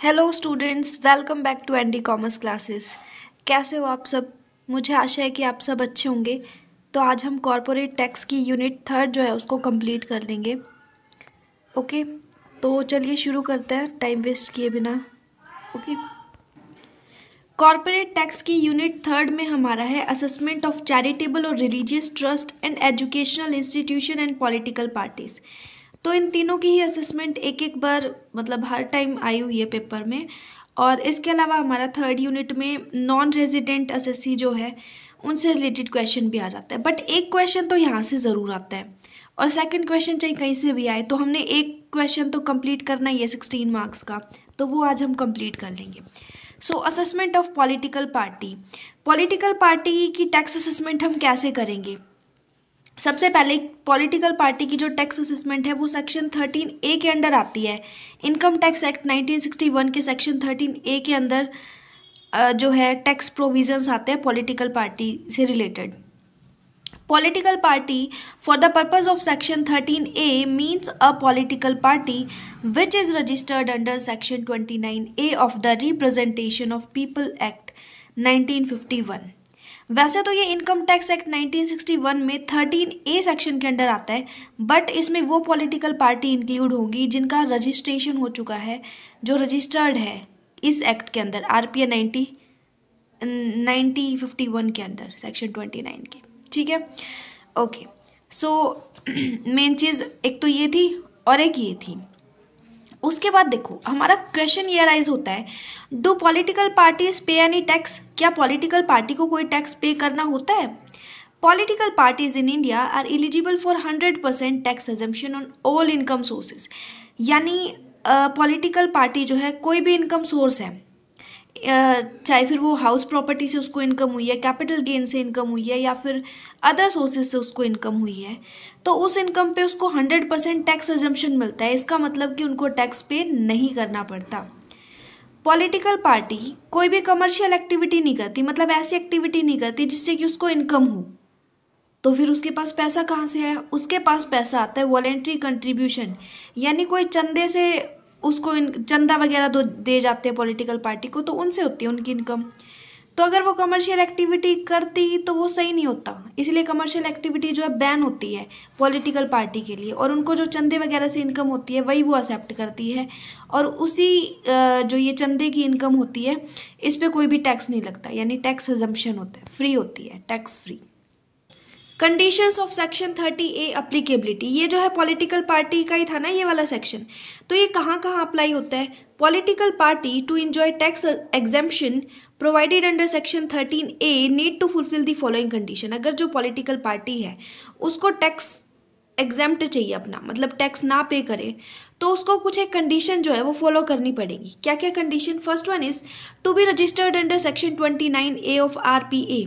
Hello students, welcome back to ND commerce classes. कैसे हो आप सब? मुझे आशा है कि आप सब अच्छे होंगे। तो आज हम कॉरपोरेट टैक्स की यूनिट 3 जो है उसको कंप्लीट कर लेंगे। ओके, तो चलिए शुरू करते हैं टाइम वेस्ट किए बिना। ओके, कॉरपोरेट टैक्स की यूनिट 3 में हमारा है असेसमेंट ऑफ चैरिटेबल और religious trust and educational institution and political parties. तो इन तीनों की ही असेसमेंट एक एक बार मतलब हर टाइम आई हुई है पेपर में। और इसके अलावा हमारा 3rd यूनिट में नॉन रेजिडेंट असेसी जो है उनसे रिलेटेड क्वेश्चन भी आ जाता है, बट एक क्वेश्चन तो यहाँ से ज़रूर आता है और सेकंड क्वेश्चन चाहे कहीं से भी आए तो हमने एक क्वेश्चन तो कंप्लीट करना ही है 16 मार्क्स का, तो वो आज हम कंप्लीट कर लेंगे। सो असेसमेंट ऑफ पॉलिटिकल पार्टी की टैक्स असेसमेंट हम कैसे करेंगे? सबसे पहले पॉलिटिकल पार्टी की जो टैक्स असेसमेंट है वो सेक्शन 13A के अंडर आती है। इनकम टैक्स एक्ट 1961 के सेक्शन 13A के अंदर जो है टैक्स प्रोविजंस आते हैं पॉलिटिकल पार्टी से related. Political party for the purpose of section 13A means a political party which is registered under section 29A of the Representation of People Act 1951। वैसे तो ये इनकम टैक्स एक्ट 1961 में 13A section के under आता है, but इसमें वो political party include होगी जिनका रजिस्ट्रेशन हो चुका है, जो रजिस्टर्ड है इस एक्ट के अंदर RPA 1951 के अंदर सेक्शन 29 के। ठीक है, ओके। सो मेन चीज़ एक तो ये थी और एक ये थी। उसके बाद देखो हमारा क्वेश्चन ये राइज होता है, do political parties pay any tax? क्या पॉलिटिकल पार्टी को कोई टैक्स पे करना होता है? Political parties in India are eligible for 100% tax exemption on all income sources. यानी पॉलिटिकल पार्टी जो है कोई भी इनकम सोर्स है, चाहे फिर वो हाउस प्रॉपर्टी से उसको इनकम हुई है, कैपिटल गेन से इनकम हुई है, या फिर अदर सोर्सेज से उसको इनकम हुई है, तो उस इनकम पे उसको 100% टैक्स एग्जम्पशन मिलता है। इसका मतलब कि उनको टैक्स पे नहीं करना पड़ता। पॉलिटिकल पार्टी कोई भी कमर्शियल एक्टिविटी नहीं करती, मतलब ऐसी एक्टिविटी नहीं करती जिससे कि उसको इनकम हो। तो फिर उसके पास पैसा कहाँ से है? उसके पास पैसा आता है वॉलेंट्री कंट्रीब्यूशन, यानी कोई चंदे से उसको चंदा वगैरह दे जाते हैं पॉलिटिकल पार्टी को, तो उनसे होती है उनकी इनकम। तो अगर वो कमर्शियल एक्टिविटी करती तो वो सही नहीं होता, इसलिए कमर्शियल एक्टिविटी जो है बैन होती है पॉलिटिकल पार्टी के लिए, और उनको जो चंदे वगैरह से इनकम होती है वही वो एक्सेप्ट करती है, और उसी जो ये चंदे की इनकम होती है इस पर कोई भी टैक्स नहीं लगता, यानी टैक्स एग्जम्पशन होता है, फ्री होती है, tax free. Conditions of section 30A applicability, ये जो है पॉलिटिकल पार्टी का ही था ना ये वाला सेक्शन, तो ये कहाँ कहाँ अप्लाई होता है? Political party to enjoy tax exemption provided under section 13A need to fulfil the following condition. अगर जो पॉलिटिकल पार्टी है उसको टैक्स एग्जेम्प्ट चाहिए अपना, मतलब टैक्स ना पे करे, तो उसको कुछ एक कंडीशन जो है वो फॉलो करनी पड़ेगी। क्या क्या condition? First one is to be registered under section 29A of RPA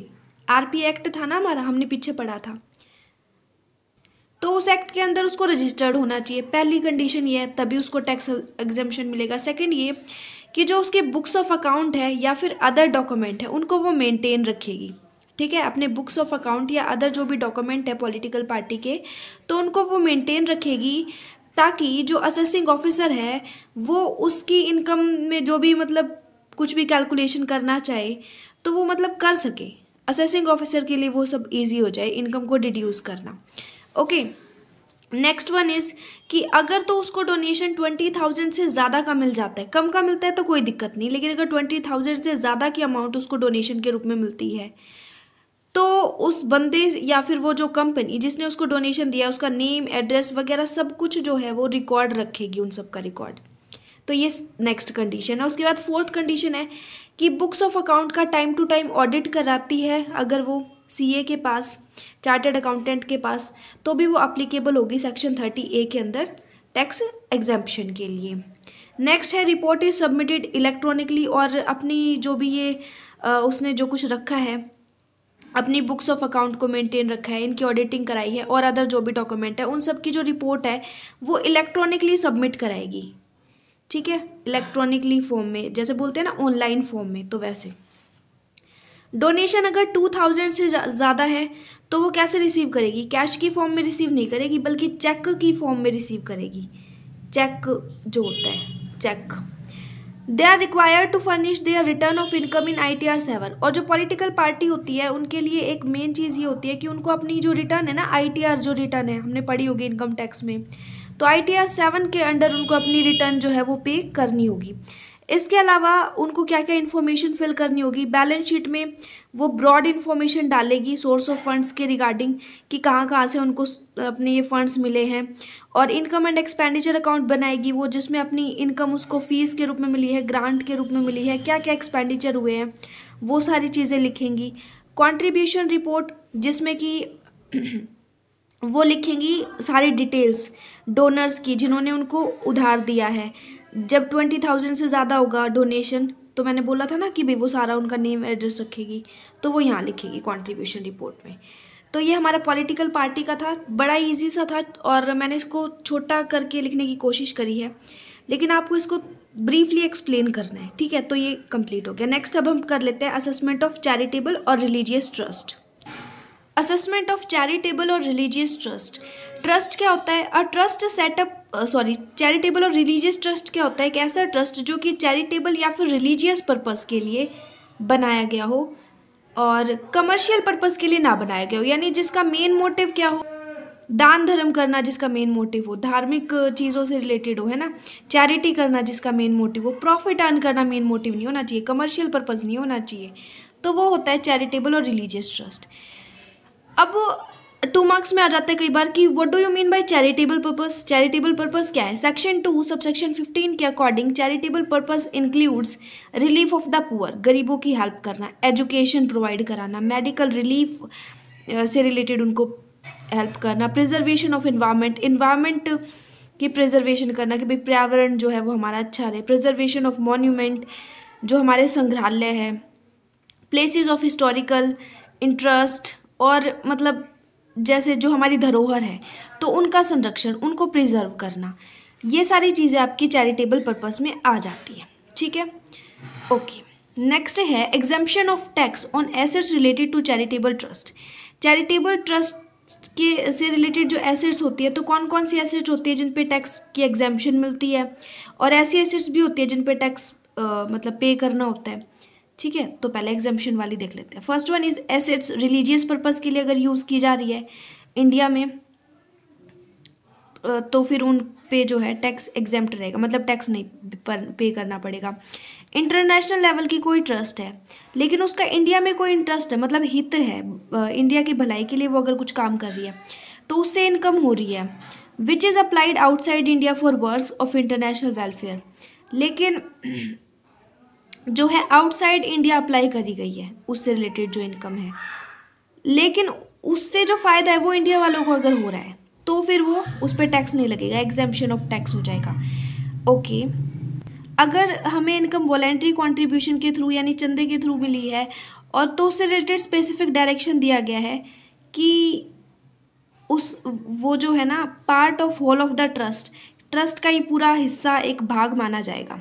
act था ना हमारा, हमने पीछे पढ़ा था, तो उस एक्ट के अंदर उसको रजिस्टर्ड होना चाहिए। पहली कंडीशन ये है, तभी उसको टैक्स एग्जेम्पशन मिलेगा। सेकंड ये कि जो उसके बुक्स ऑफ अकाउंट है या फिर अदर डॉक्यूमेंट है उनको वो मेंटेन रखेगी। ठीक है, अपने बुक्स ऑफ अकाउंट या अदर जो भी डॉक्यूमेंट है पॉलिटिकल पार्टी के, तो उनको वो मेंटेन रखेगी, ताकि जो असेसिंग ऑफिसर है वो उसकी इनकम में जो भी मतलब कुछ भी कैलकुलेशन करना चाहे तो वो मतलब कर सके। असेसिंग ऑफिसर के लिए वो सब इजी हो जाए इनकम को डिड्यूस करना। ओके, नेक्स्ट वन इज कि अगर तो उसको डोनेशन 20,000 से ज़्यादा का मिल जाता है, कम का मिलता है तो कोई दिक्कत नहीं, लेकिन अगर 20,000 से ज़्यादा की अमाउंट उसको डोनेशन के रूप में मिलती है तो उस बंदे या फिर वो जो कंपनी जिसने उसको डोनेशन दिया उसका नेम, एड्रेस वगैरह सब कुछ जो है वो रिकॉर्ड रखेगी, उन सब का रिकॉर्ड। तो ये नेक्स्ट कंडीशन है। उसके बाद फोर्थ कंडीशन है कि बुक्स ऑफ अकाउंट का टाइम टू टाइम ऑडिट कराती है, अगर वो CA के पास, चार्टर्ड अकाउंटेंट के पास, तो भी वो अप्लीकेबल होगी सेक्शन 30A के अंदर टैक्स एग्जेम्पशन के लिए। नेक्स्ट है रिपोर्ट इज सबमिटेड इलेक्ट्रॉनिकली, और अपनी जो भी ये उसने जो कुछ रखा है, अपनी बुक्स ऑफ अकाउंट को मेंटेन रखा है, इनकी ऑडिटिंग कराई है और अदर जो भी डॉक्यूमेंट है उन सब की जो रिपोर्ट है वो इलेक्ट्रॉनिकली सबमिट कराएगी। ठीक है, इलेक्ट्रॉनिकली फॉर्म में, जैसे बोलते हैं ना ऑनलाइन फॉर्म में, तो वैसे। डोनेशन अगर 2,000 से ज़्यादा है तो वो कैसे रिसीव करेगी? कैश की फॉर्म में रिसीव नहीं करेगी, बल्कि चेक की फॉर्म में रिसीव करेगी। चेक जो होता है, check. They are required to furnish their return of income in ITR 7। और जो पॉलिटिकल पार्टी होती है उनके लिए एक मेन चीज़ ये होती है कि उनको अपनी जो रिटर्न है ना, ITR जो रिटर्न है हमने पढ़ी होगी इनकम टैक्स में, तो ITR 7 के अंडर उनको अपनी रिटर्न जो है वो पे करनी होगी। इसके अलावा उनको क्या क्या इन्फॉर्मेशन फिल करनी होगी, बैलेंस शीट में वो ब्रॉड इन्फॉर्मेशन डालेगी सोर्स ऑफ फंड्स के रिगार्डिंग कि कहाँ कहाँ से उनको अपने ये फंड्स मिले हैं, और इनकम एंड एक्सपेंडिचर अकाउंट बनाएगी वो, जिसमें अपनी इनकम उसको फीस के रूप में मिली है, ग्रांट के रूप में मिली है, क्या क्या एक्सपेंडिचर हुए हैं वो सारी चीज़ें लिखेंगी। कॉन्ट्रीब्यूशन रिपोर्ट जिसमें कि वो लिखेंगी सारी डिटेल्स डोनर्स की जिन्होंने उनको उधार दिया है। जब 20,000 से ज़्यादा होगा डोनेशन, तो मैंने बोला था ना कि भाई वो सारा उनका नेम एड्रेस रखेगी, तो वो यहाँ लिखेगी कंट्रीब्यूशन रिपोर्ट में। तो ये हमारा पॉलिटिकल पार्टी का था, बड़ा इजी सा था और मैंने इसको छोटा करके लिखने की कोशिश करी है, लेकिन आपको इसको ब्रीफली एक्सप्लेन करना है, ठीक है। तो ये कंप्लीट हो गया। नेक्स्ट अब हम कर लेते हैं असेसमेंट ऑफ चैरिटेबल और religious trust. Assessment of charitable और रिलीजियस ट्रस्ट। ट्रस्ट क्या होता है? अ ट्रस्ट सेटअप चैरिटेबल और रिलीजियस ट्रस्ट क्या होता है? एक ऐसा ट्रस्ट जो कि चैरिटेबल या फिर रिलीजियस पर्पस के लिए बनाया गया हो और कमर्शियल पर्पस के लिए ना बनाया गया हो, यानी जिसका मेन मोटिव क्या हो, दान धर्म करना जिसका मेन मोटिव हो, धार्मिक चीज़ों से रिलेटेड हो, है ना, चैरिटी करना जिसका मेन मोटिव हो, प्रॉफिट अर्न करना मेन मोटिव नहीं होना चाहिए, कमर्शियल पर्पस नहीं होना चाहिए, तो वो होता है चैरिटेबल और रिलीजियस ट्रस्ट। अब 2 मार्क्स में आ जाता है कई बार कि what do you mean by charitable purpose. Charitable purpose क्या है? सेक्शन 2 सबसेक्शन 15 के according charitable purpose includes relief of the poor, गरीबों की हेल्प करना, एजुकेशन प्रोवाइड कराना, मेडिकल रिलीफ से रिलेटेड उनको हेल्प करना, प्रिजर्वेशन ऑफ एनवायरनमेंट, एनवायरनमेंट की प्रिजर्वेशन करना कि भाई पर्यावरण जो है वो हमारा अच्छा रहे, प्रिजर्वेशन ऑफ मॉन्यूमेंट जो हमारे संग्रहालय है, प्लेसेस ऑफ हिस्टोरिकल इंटरेस्ट और मतलब जैसे जो हमारी धरोहर है तो उनका संरक्षण, उनको प्रिजर्व करना, ये सारी चीज़ें आपकी चैरिटेबल पर्पस में आ जाती है, ठीक है। ओके, नेक्स्ट है exemption of tax on assets related to charitable trust. Charitable trust के से रिलेटेड जो एसेट्स होती है, तो कौन कौन सी एसेट्स होती है जिन पे टैक्स की एग्जम्पशन मिलती है, और ऐसी एसेट्स भी होती है जिन पे टैक्स मतलब पे करना होता है, ठीक है। तो पहले एग्जम्पशन वाली देख लेते हैं। First one is assets religious purpose के लिए अगर यूज़ की जा रही है इंडिया में, तो फिर उन पे जो है टैक्स एग्जेम्प्ट रहेगा, मतलब टैक्स नहीं पे करना पड़ेगा। इंटरनेशनल लेवल की कोई ट्रस्ट है लेकिन उसका इंडिया में कोई इंटरेस्ट है, मतलब हित है, इंडिया की भलाई के लिए वो अगर कुछ काम कर रही है तो उससे इनकम हो रही है, which is applied outside India for works of international welfare, लेकिन जो है आउटसाइड इंडिया अप्लाई करी गई है उससे रिलेटेड जो इनकम है, लेकिन उससे जो फ़ायदा है वो इंडिया वालों को अगर हो रहा है तो फिर वो उस पर टैक्स नहीं लगेगा, एग्जेम्पशन ऑफ टैक्स हो जाएगा। ओके, अगर हमें इनकम वॉलेंट्री कॉन्ट्रीब्यूशन के थ्रू यानी चंदे के थ्रू मिली है और तो उससे रिलेटेड स्पेसिफिक डायरेक्शन दिया गया है कि वो जो है ना part of whole of the trust का ही पूरा हिस्सा एक भाग माना जाएगा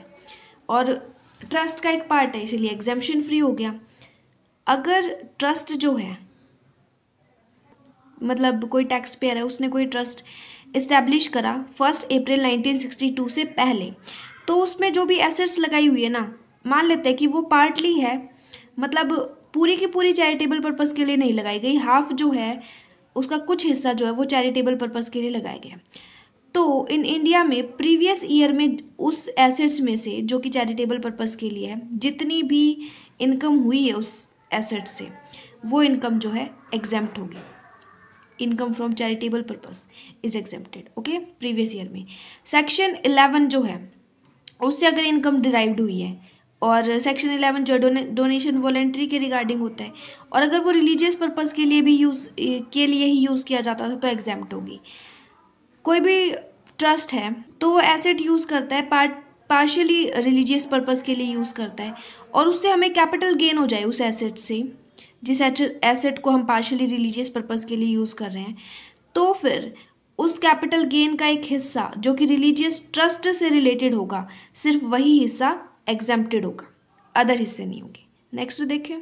और ट्रस्ट का एक पार्ट है, इसीलिए एग्जेम्पशन फ्री हो गया। अगर ट्रस्ट जो है मतलब कोई टैक्स पेयर है, उसने कोई ट्रस्ट इस्टेब्लिश करा 1 अप्रैल 1962 से पहले, तो उसमें जो भी एसेट्स लगाई हुई है ना, मान लेते हैं कि वो पार्टली है, मतलब पूरी की पूरी चैरिटेबल पर्पस के लिए नहीं लगाई गई, हाफ जो है उसका कुछ हिस्सा जो है वो चैरिटेबल पर्पस के लिए लगाया गया। तो इन इंडिया में प्रीवियस ईयर में उस एसेट्स में से जो कि चैरिटेबल पर्पस के लिए है, जितनी भी इनकम हुई है उस एसेट से, वो इनकम जो है एग्जेम्प्ट होगी। Income from charitable purpose is exempted, okay. Previous year में सेक्शन 11 जो है उससे अगर इनकम डिराइव्ड हुई है, और सेक्शन 11 जो डोनेशन वॉलेंट्री के रिगार्डिंग होता है, और अगर वो रिलीजियस पर्पस के लिए भी ही यूज़ किया जाता था तो एग्जेम्प्ट होगी। कोई भी ट्रस्ट है तो वो एसेट यूज़ करता है, पार्शियली रिलीजियस पर्पस के लिए यूज़ करता है, और उससे हमें कैपिटल गेन हो जाए उस एसेट से, जिस एसेट को हम पार्शियली रिलीजियस पर्पस के लिए यूज़ कर रहे हैं, तो फिर उस कैपिटल गेन का एक हिस्सा जो कि रिलीजियस ट्रस्ट से रिलेटेड होगा, सिर्फ वही हिस्सा एग्जेम्प्टेड होगा, अदर हिस्से नहीं होंगे। नेक्स्ट देखें,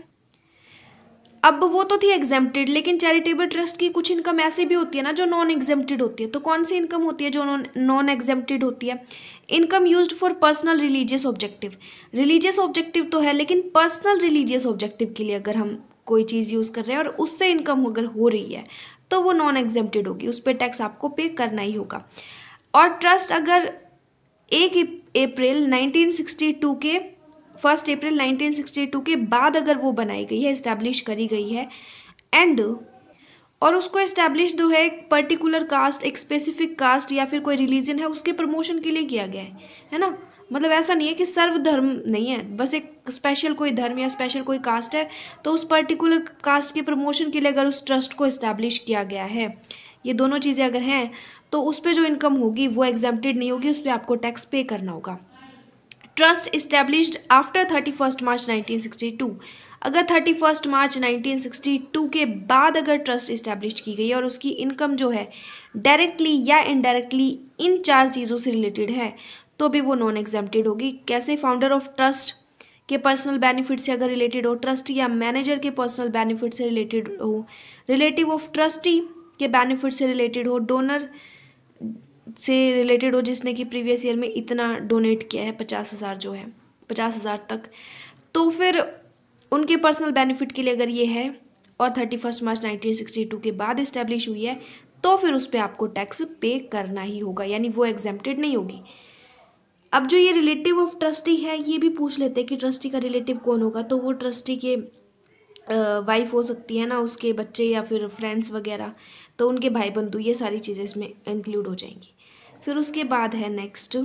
अब वो तो थी एग्जेम्प्टेड, लेकिन चैरिटेबल ट्रस्ट की कुछ इनकम ऐसी भी होती है ना जो नॉन एग्जेम्प्टेड होती है। तो कौन सी इनकम होती है जो नॉन एग्जेम्प्टेड होती है? Income used for personal religious objective. Religious objective तो है, लेकिन पर्सनल रिलीजियस ऑब्जेक्टिव के लिए अगर हम कोई चीज़ यूज़ कर रहे हैं और उससे इनकम अगर हो रही है तो वो नॉन एग्जेम्प्टेड होगी, उस पर टैक्स आपको पे करना ही होगा। और ट्रस्ट अगर 1 अप्रैल 1962 के 1 अप्रैल 1962 के बाद अगर वो बनाई गई है, इस्टेब्लिश करी गई है, एंड और उसको इस्टेब्लिश जो है एक पर्टिकुलर कास्ट, एक स्पेसिफिक कास्ट या फिर कोई रिलीजन है उसके प्रमोशन के लिए किया गया है ना। मतलब ऐसा नहीं है कि सर्वधर्म नहीं है, बस एक स्पेशल कोई धर्म या स्पेशल कोई कास्ट है तो उस पर्टिकुलर कास्ट के प्रमोशन के लिए अगर उस ट्रस्ट को इस्टेब्लिश किया गया है, ये दोनों चीज़ें अगर हैं तो उस पर जो इनकम होगी वो एग्जेम्प्टेड नहीं होगी, उस पर आपको टैक्स पे करना होगा। ट्रस्ट इस्टेब्लिश्ड आफ्टर 31 मार्च 1962। अगर 31 मार्च 1962 के बाद अगर ट्रस्ट इस्टेब्लिश की गई और उसकी इनकम जो है डायरेक्टली या इनडायरेक्टली इन 4 चीज़ों से रिलेटेड है तो भी वो नॉन एग्जेम्प्टेड होगी। कैसे? फाउंडर ऑफ ट्रस्ट के पर्सनल बेनिफिट से अगर रिलेटेड हो, ट्रस्ट या मैनेजर के पर्सनल बेनिफिट से रिलेटेड हो, रिलेटिव ऑफ ट्रस्टी के बेनिफिट से रिलेटेड हो, डोनर से रिलेटेड हो जिसने कि प्रीवियस ईयर में इतना डोनेट किया है 50,000 जो है 50,000 तक, तो फिर उनके पर्सनल बेनिफिट के लिए अगर ये है और 31 मार्च 1962 के बाद इस्टेब्लिश हुई है तो फिर उस पर आपको टैक्स पे करना ही होगा, यानी वो एग्जेम्प्टेड नहीं होगी। अब जो ये रिलेटिव ऑफ ट्रस्टी है ये भी पूछ लेते हैं कि ट्रस्टी का रिलेटिव कौन होगा, तो वो ट्रस्टी के वाइफ हो सकती है ना, उसके बच्चे या फिर फ्रेंड्स वगैरह, तो उनके भाई बंधु, ये सारी चीज़ें इसमें इंक्लूड हो जाएंगी। फिर उसके बाद है नेक्स्ट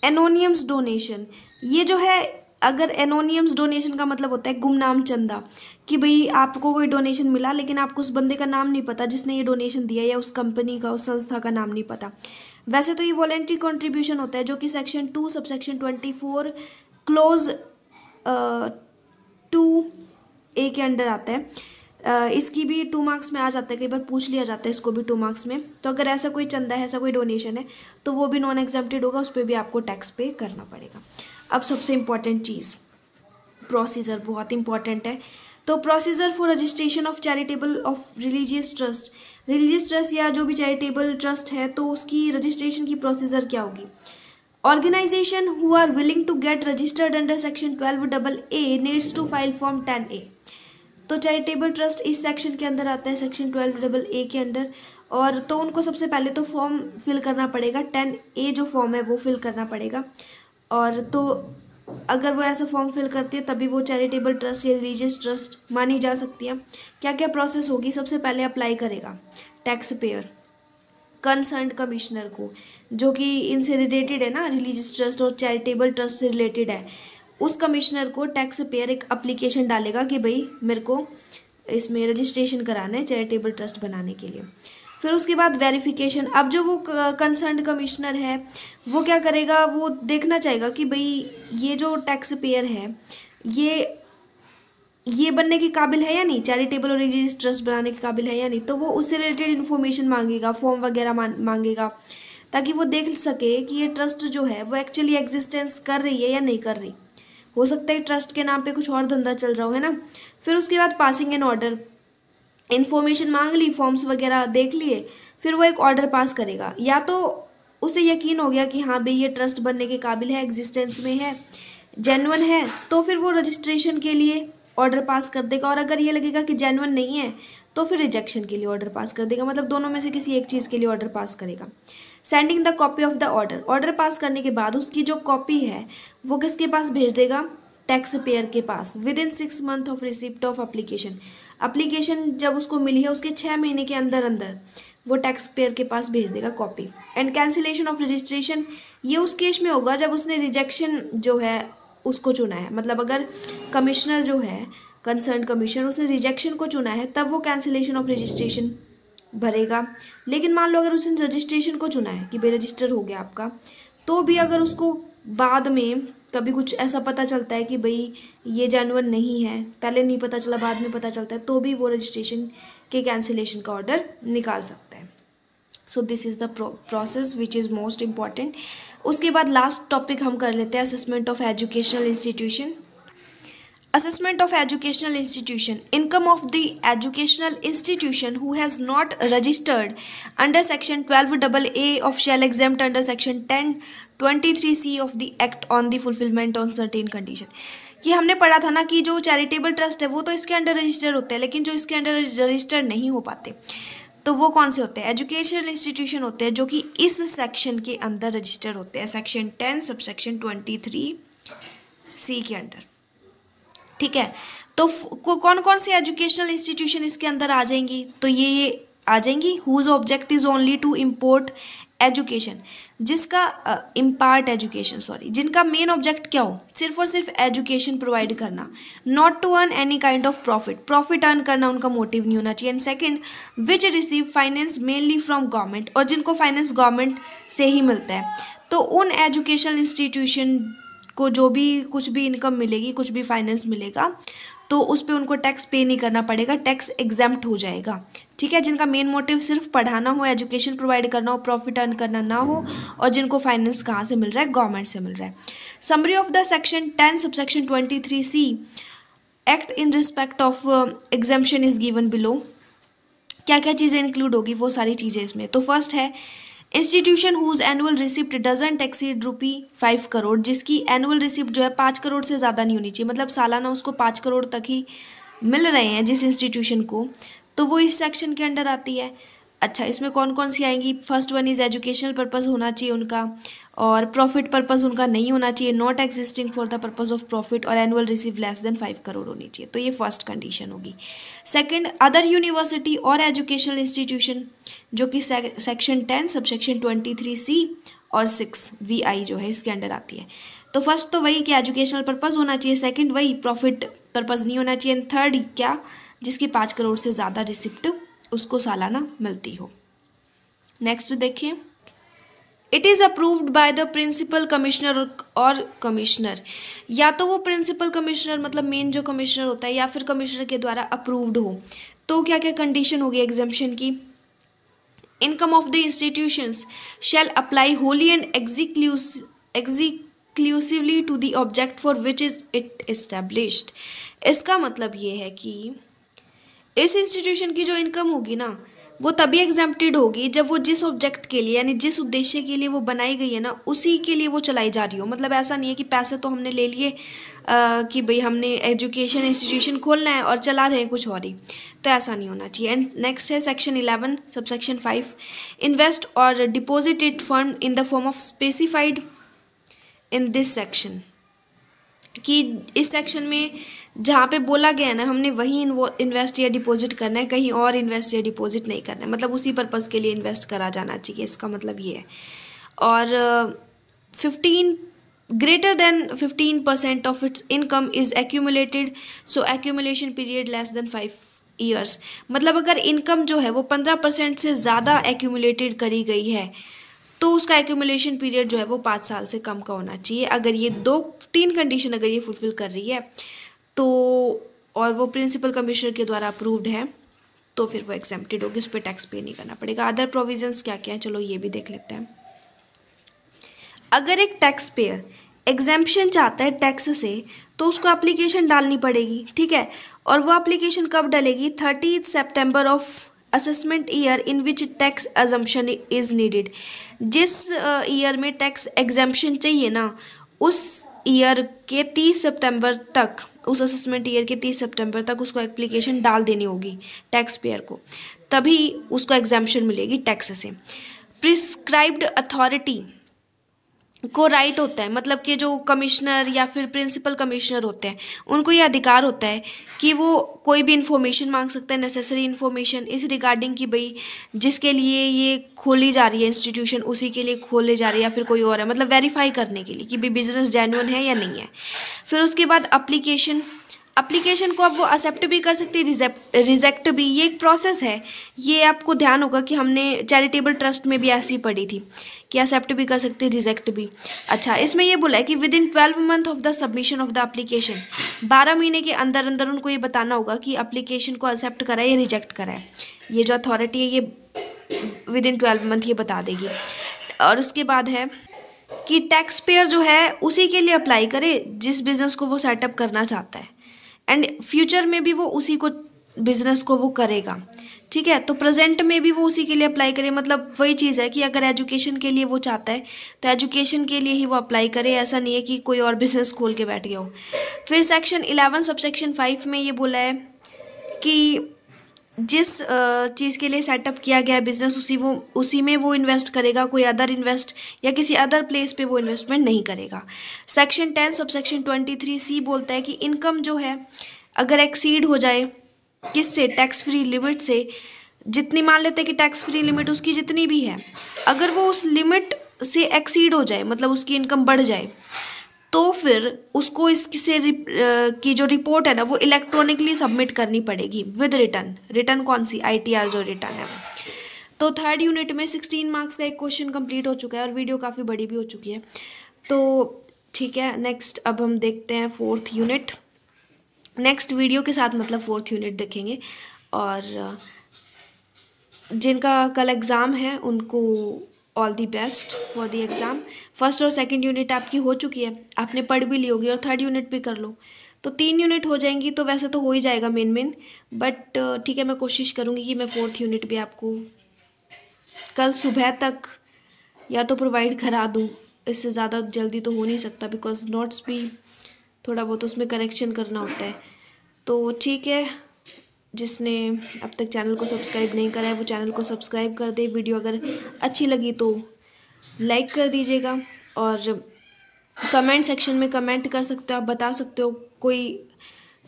एनोनियम्स डोनेशन। ये जो है, अगर एनोनियम्स डोनेशन का मतलब होता है गुमनाम चंदा, कि भाई आपको कोई डोनेशन मिला लेकिन आपको उस बंदे का नाम नहीं पता जिसने ये डोनेशन दिया, या उस कंपनी का, उस संस्था का नाम नहीं पता। वैसे तो ये वॉलेंट्री कंट्रीब्यूशन होता है जो कि सेक्शन 2 सबसेक्शन 24 क्लोज 2A के अंडर आता है। इसकी भी 2 मार्क्स में आ जाता है, कई बार पूछ लिया जाता है इसको भी 2 मार्क्स में। तो अगर ऐसा कोई चंदा है, ऐसा कोई डोनेशन है तो वो भी नॉन एग्जेम्प्टेड होगा, उस पर भी आपको टैक्स पे करना पड़ेगा। अब सबसे इम्पॉर्टेंट चीज़ प्रोसीजर, बहुत इंपॉर्टेंट है। तो procedure for registration of charitable of religious trust या जो भी चैरिटेबल ट्रस्ट है तो उसकी रजिस्ट्रेशन की प्रोसीजर क्या होगी? Organisation who are willing to get registered under section 12AA needs to file form 10A। तो चैरिटेबल ट्रस्ट इस सेक्शन के अंदर आता है, सेक्शन 12AA के अंडर, और तो उनको सबसे पहले तो फॉर्म फिल करना पड़ेगा, 10A जो फॉर्म है वो फिल करना पड़ेगा। और तो अगर वो ऐसा फॉर्म फिल करती है तभी वो चैरिटेबल ट्रस्ट या रिलीजियस ट्रस्ट मानी जा सकती है। क्या क्या प्रोसेस होगी? सबसे पहले अप्लाई करेगा टैक्स पेयर कंसर्न कमिश्नर को, जो कि इनसे रिलेटेड है ना, रिलीजियस ट्रस्ट और चैरिटेबल ट्रस्ट से रिलेटेड है, उस कमिश्नर को टैक्स पेयर एक एप्लीकेशन डालेगा कि भाई मेरे को इसमें रजिस्ट्रेशन कराना है चैरिटेबल ट्रस्ट बनाने के लिए। फिर उसके बाद वेरिफिकेशन। अब जो वो कंसर्न कमिश्नर है वो क्या करेगा, वो देखना चाहेगा कि भाई ये जो टैक्स पेयर है ये बनने के काबिल है या नहीं, चैरिटेबल और रिलीजियस ट्रस्ट बनाने के काबिल है या नहीं। तो वो उससे रिलेटेड इन्फॉर्मेशन मांगेगा, फॉर्म वगैरह मांगेगा, ताकि वो देख सके कि ये ट्रस्ट जो है वो एक्चुअली एग्जिस्टेंस कर रही है या नहीं कर रही। हो सकता है ट्रस्ट के नाम पे कुछ और धंधा चल रहा हो, है ना। फिर उसके बाद पासिंग एन ऑर्डर, इन्फॉर्मेशन मांग ली, फॉर्म्स वगैरह देख लिए, फिर वो एक ऑर्डर पास करेगा। या तो उसे यकीन हो गया कि हाँ भाई ये ट्रस्ट बनने के काबिल है, एग्जिस्टेंस में है, जेन्युइन है, तो फिर वो रजिस्ट्रेशन के लिए ऑर्डर पास कर देगा। और अगर ये लगेगा कि जेन्युइन नहीं है तो फिर रिजेक्शन के लिए ऑर्डर पास कर देगा, मतलब दोनों में से किसी एक चीज़ के लिए ऑर्डर पास करेगा। Sending the copy of the order, order pass करने के बाद उसकी जो कॉपी है वो किसके पास भेज देगा? टैक्स पेयर के पास। Within 6 month of receipt of application, application जब उसको मिली है उसके 6 महीने के अंदर अंदर वो टैक्स पेयर के पास भेज देगा copy. And cancellation of registration, ये उस केस में होगा जब उसने रिजेक्शन जो है उसको चुना है, मतलब अगर कमिश्नर जो है कंसर्न कमिश्नर उसने रिजेक्शन को चुना है तब वो कैंसिलेशन ऑफ रजिस्ट्रेशन भरेगा। लेकिन मान लो अगर उसने रजिस्ट्रेशन को चुना है कि भाई रजिस्टर हो गया आपका, तो भी अगर उसको बाद में कभी कुछ ऐसा पता चलता है कि भाई ये जेन्युइन नहीं है, पहले नहीं पता चला बाद में पता चलता है, तो भी वो रजिस्ट्रेशन के कैंसिलेशन का ऑर्डर निकाल सकता है। So this is the process which is most important. उसके बाद लास्ट टॉपिक हम कर लेते हैं assessment of educational institution. assessment of educational institution, income of the educational institution who has not registered under section 12AA of shall exempt under section 1023C of the act on the fulfillment on certain condition। ये हमने पढ़ा था ना कि जो charitable trust है वो तो इसके अंडर रजिस्टर होते हैं, लेकिन जो इसके अंडर रजिस्टर नहीं हो पाते तो वो कौन से होते हैं? एजुकेशनल इंस्टीट्यूशन होते हैं जो कि इस सेक्शन के अंदर रजिस्टर होते हैं, सेक्शन 10 सबसेक्शन 23C के अंडर। ठीक है, तो कौन कौन सी एजुकेशनल इंस्टीट्यूशन इसके अंदर आ जाएंगी? तो ये आ जाएंगी whose object is only to import education, जिसका इम्पार्ट एजुकेशन सॉरी, जिनका मेन ऑब्जेक्ट क्या हो? सिर्फ और सिर्फ एजुकेशन प्रोवाइड करना, not to earn any kind of profit earn करना उनका मोटिव नहीं होना चाहिए। And second, which receive finance mainly from government, और जिनको फाइनेंस गवर्नमेंट से ही मिलता है। तो उन एजुकेशनल इंस्टीट्यूशन को जो भी कुछ भी इनकम मिलेगी, कुछ भी फाइनेंस मिलेगा, तो उस पर उनको टैक्स पे नहीं करना पड़ेगा, टैक्स एग्जेम्प्ट हो जाएगा। ठीक है, जिनका मेन मोटिव सिर्फ पढ़ाना हो, एजुकेशन प्रोवाइड करना हो, प्रॉफिट अर्न करना ना हो, और जिनको फाइनेंस कहाँ से मिल रहा है? गवर्नमेंट से मिल रहा है। Summary of the section 10 subsection 23C act in respect of exemption is given below. क्या क्या चीज़ें इंक्लूड होगी? वो सारी चीज़ें इसमें। तो फर्स्ट है institution whose annual receipt doesn't exceed ₹5 crore, जिसकी एनुअल रिसिप्ट जो है 5 करोड़ से ज़्यादा नहीं होनी चाहिए, मतलब सालाना उसको 5 करोड़ तक ही मिल रहे हैं जिस इंस्टीट्यूशन को, तो वो इस सेक्शन के अंडर आती है। अच्छा, इसमें कौन कौन सी आएंगी? First one is educational purpose होना चाहिए उनका, और प्रॉफिट पर्पज़ उनका नहीं होना चाहिए, not existing for the purpose of profit, और annual receive less than 5 crore होनी चाहिए। तो ये फर्स्ट कंडीशन होगी। सेकंड, अदर यूनिवर्सिटी और एजुकेशनल इंस्टीट्यूशन जो कि सेक्शन 10 सबसेक्शन 23C और 6VI जो है इसके अंडर आती है। तो फर्स्ट तो वही कि एजुकेशनल पर्पज़ होना चाहिए, सेकंड वही प्रॉफिट पर्पज़ नहीं होना चाहिए, एंड थर्ड क्या? जिसकी 5 करोड़ से ज़्यादा रिसिप्ट उसको सालाना मिलती हो। नेक्स्ट देखिए, it is approved by the principal commissioner और कमिश्नर, या तो वो प्रिंसिपल कमिश्नर मतलब मेन जो कमिश्नर होता है, या फिर कमिश्नर के द्वारा अप्रूव्ड हो। तो क्या क्या कंडीशन होगी एग्जेम्पशन की? Income of the institutions shall apply wholly and exclusively to the object for which is it established. इसका मतलब ये है कि इस इंस्टीट्यूशन की जो इनकम होगी ना, वो तभी एग्जेम्प्टेड होगी जब वो जिस ऑब्जेक्ट के लिए यानी जिस उद्देश्य के लिए वो बनाई गई है ना, उसी के लिए वो चलाई जा रही हो। मतलब ऐसा नहीं है कि पैसे तो हमने ले लिए कि भाई हमने एजुकेशन इंस्टीट्यूशन खोलना है और चला रहे हैं कुछ और ही, तो ऐसा नहीं होना चाहिए। एंड नेक्स्ट है सेक्शन 11 सबसेक्शन 5, इन्वेस्ट और deposited fund in the form of specified in this section, कि इस सेक्शन में जहाँ पे बोला गया है ना, हमने वहीं इन्वेस्ट या डिपॉजिट करना है, कहीं और इन्वेस्ट या डिपॉजिट नहीं करना है, मतलब उसी पर्पज़ के लिए इन्वेस्ट करा जाना चाहिए, इसका मतलब ये है। और 15% of its income is accumulated, so accumulation period less than 5 years. मतलब अगर इनकम जो है वो 15% से ज़्यादा एक्यूमुलेटेड करी गई है तो उसका एक्यूमुलेशन पीरियड जो है वो 5 साल से कम का होना चाहिए। अगर ये 2-3 कंडीशन अगर ये फुलफिल कर रही है तो, और वो प्रिंसिपल कमिश्नर के द्वारा अप्रूव्ड है, तो फिर वो एग्जेम्प्टेड होगी, उस पर टैक्स पे नहीं करना पड़ेगा। अदर प्रोविजंस क्या क्या हैं, चलो ये भी देख लेते हैं। अगर एक टैक्स पेयर एग्जेम्पशन चाहता है टैक्स से, तो उसको एप्लीकेशन डालनी पड़ेगी, ठीक है। और वो एप्लीकेशन कब डलेगी? 30 सितंबर of assessment year in which tax exemption is needed. जिस ईयर में टैक्स एग्जम्पशन चाहिए ना, उस ईयर के 30 सितंबर तक, उस असेसमेंट ईयर के 30 सितंबर तक उसको एप्लीकेशन डाल देनी होगी टैक्स पेयर को, तभी उसको एग्जम्पशन मिलेगी टैक्स से। प्रिस्क्राइब्ड अथॉरिटी को राइट होता है, मतलब कि जो कमिश्नर या फिर प्रिंसिपल कमिश्नर होते हैं उनको ये अधिकार होता है कि वो कोई भी इन्फॉर्मेशन मांग सकता है, नेसेसरी इन्फॉर्मेशन इस रिगार्डिंग कि भाई जिसके लिए ये खोली जा रही है इंस्टीट्यूशन, उसी के लिए खोले जा रही है या फिर कोई और है, मतलब वेरीफाई करने के लिए कि भाई बिजनेस जेन्युइन है या नहीं है। फिर उसके बाद एप्लीकेशन को अब वो एक्सेप्ट भी कर सकते हैं, रिजेक्ट भी, ये एक प्रोसेस है। ये आपको ध्यान होगा कि हमने चैरिटेबल ट्रस्ट में भी ऐसी पढ़ी थी कि एक्सेप्ट भी कर सकते हैं, रिजेक्ट भी। अच्छा, इसमें ये बोला है कि with in 12 month of the submission of the application, 12 महीने के अंदर अंदर उनको ये बताना होगा कि एप्लीकेशन को एक्सेप्ट करा है या रिजेक्ट करा है। ये जो अथॉरिटी है ये विद इन 12 मंथ ये बता देगी। और उसके बाद है कि टैक्स पेयर जो है उसी के लिए अप्लाई करे जिस बिज़नेस को वो सेटअप करना चाहता है, एंड फ्यूचर में भी वो उसी को बिजनेस को वो करेगा, ठीक है। तो प्रेजेंट में भी वो उसी के लिए अप्लाई करे, मतलब वही चीज़ है कि अगर एजुकेशन के लिए वो चाहता है तो एजुकेशन के लिए ही वो अप्लाई करे, ऐसा नहीं है कि कोई और बिजनेस खोल के बैठ गया हो। फिर सेक्शन 11 सबसेक्शन 5 में ये बोला है कि जिस चीज़ के लिए सेटअप किया गया है बिजनेस उसी में वो इन्वेस्ट करेगा, कोई अदर इन्वेस्ट या किसी अदर प्लेस पे वो इन्वेस्टमेंट नहीं करेगा। सेक्शन 10 सबसेक्शन 23C बोलता है कि इनकम जो है अगर एक्सीड हो जाए किससे, टैक्स फ्री लिमिट से, जितनी मान लेते हैं कि टैक्स फ्री लिमिट उसकी जितनी भी है, अगर वो उस लिमिट से एक्सीड हो जाए, मतलब उसकी इनकम बढ़ जाए, तो फिर उसको इससे की जो रिपोर्ट है ना वो इलेक्ट्रॉनिकली सबमिट करनी पड़ेगी विद रिटर्न कौन सी, ITR जो रिटर्न है। तो थर्ड यूनिट में 16 मार्क्स का एक क्वेश्चन कंप्लीट हो चुका है और वीडियो काफ़ी बड़ी भी हो चुकी है। तो ठीक है, नेक्स्ट अब हम देखते हैं फोर्थ यूनिट। नेक्स्ट वीडियो के साथ मतलब फोर्थ यूनिट देखेंगे। और जिनका कल एग्ज़ाम है उनको all the best for the exam. First और सेकंड यूनिट आपकी हो चुकी है, आपने पढ़ भी ली होगी, और थर्ड यूनिट भी कर लो, तो 3 यूनिट हो जाएंगी। तो वैसे तो हो ही जाएगा मेन, बट ठीक है, मैं कोशिश करूँगी कि मैं फोर्थ यूनिट भी आपको कल सुबह तक या तो प्रोवाइड करा दूँ। इससे ज़्यादा जल्दी तो हो नहीं सकता, बिकॉज नोट्स भी थोड़ा बहुत उसमें करेक्शन करना होता है। तो ठीक है, जिसने अब तक चैनल को सब्सक्राइब नहीं करा है वो चैनल को सब्सक्राइब कर दे। वीडियो अगर अच्छी लगी तो लाइक कर दीजिएगा, और कमेंट सेक्शन में कमेंट कर सकते हो, आप बता सकते हो कोई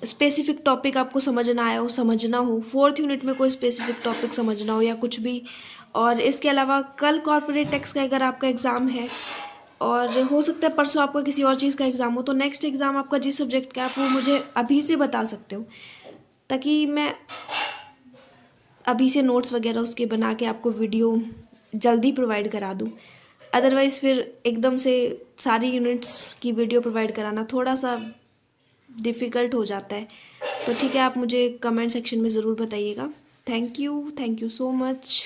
स्पेसिफिक टॉपिक आपको समझना आया हो, समझना हो, फोर्थ यूनिट में कोई स्पेसिफिक टॉपिक समझना हो या कुछ भी। और इसके अलावा कल कॉर्पोरेट टैक्स का अगर आपका एग्ज़ाम है, और हो सकता है परसों आपका किसी और चीज़ का एग्ज़ाम हो, तो नेक्स्ट एग्ज़ाम आपका जिस सब्जेक्ट का आप वो मुझे अभी से बता सकते हो, ताकि मैं अभी से नोट्स वगैरह उसके बना के आपको वीडियो जल्दी प्रोवाइड करा दूँ। अदरवाइज़ फिर एकदम से सारी यूनिट्स की वीडियो प्रोवाइड कराना थोड़ा सा डिफ़िकल्ट हो जाता है। तो ठीक है, आप मुझे कमेंट सेक्शन में ज़रूर बताइएगा। Thank you so much.